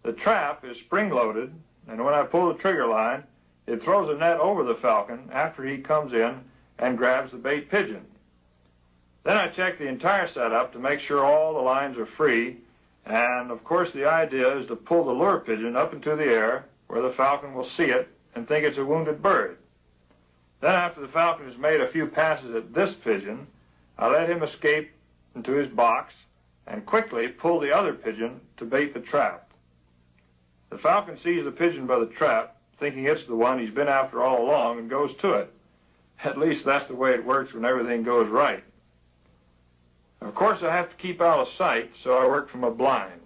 The trap is spring-loaded, and when I pull the trigger line, it throws a net over the falcon after he comes in and grabs the bait pigeon. Then I check the entire setup to make sure all the lines are free, and of course the idea is to pull the lure pigeon up into the air where the falcon will see it and think it's a wounded bird. Then after the falcon has made a few passes at this pigeon, I let him escape into his box and quickly pull the other pigeon to bait the trap. The falcon sees the pigeon by the trap, thinking it's the one he's been after all along, and goes to it. At least that's the way it works when everything goes right. Of course, I have to keep out of sight, so I work from a blind.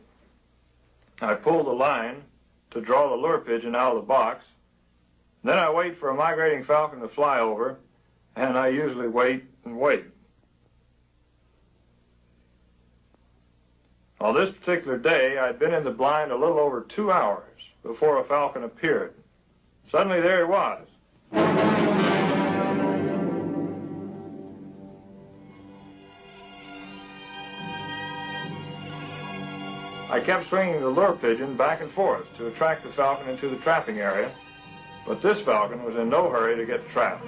I pull the line to draw the lure pigeon out of the box. Then I wait for a migrating falcon to fly over, and I usually wait and wait. On this particular day, I'd been in the blind a little over 2 hours before a falcon appeared. Suddenly, there he was. I kept swinging the lure pigeon back and forth to attract the falcon into the trapping area, but this falcon was in no hurry to get trapped.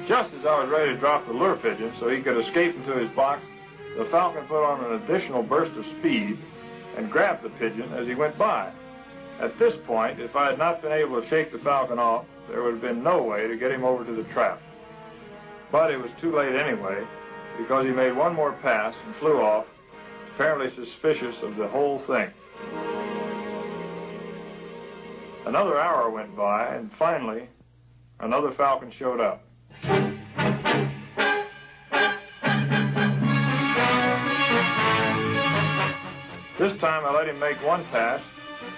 Just as I was ready to drop the lure pigeon so he could escape into his box, the falcon put on an additional burst of speed and grabbed the pigeon as he went by. At this point, if I had not been able to shake the falcon off, there would have been no way to get him over to the trap. But it was too late anyway, because he made one more pass and flew off, apparently suspicious of the whole thing. Another hour went by, and finally, another falcon showed up. This time I let him make one pass,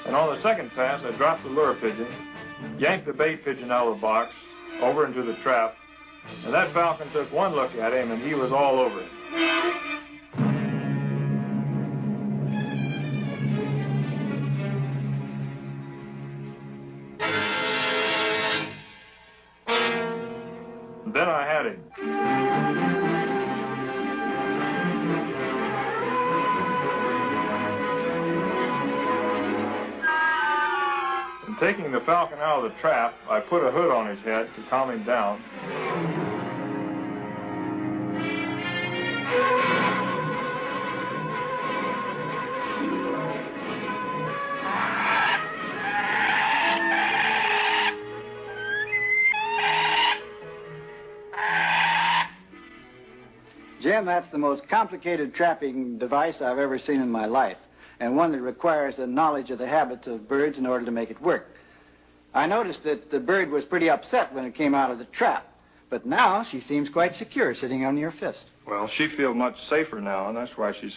and on the second pass I dropped the lure pigeon, yanked the bait pigeon out of the box, over into the trap, and that falcon took one look at him and he was all over it. And then I had him. Taking the falcon out of the trap, I put a hood on his head to calm him down. Jim, that's the most complicated trapping device I've ever seen in my life, and one that requires a knowledge of the habits of birds in order to make it work. I noticed that the bird was pretty upset when it came out of the trap, but now she seems quite secure sitting on your fist. Well, she feels much safer now, and that's why she's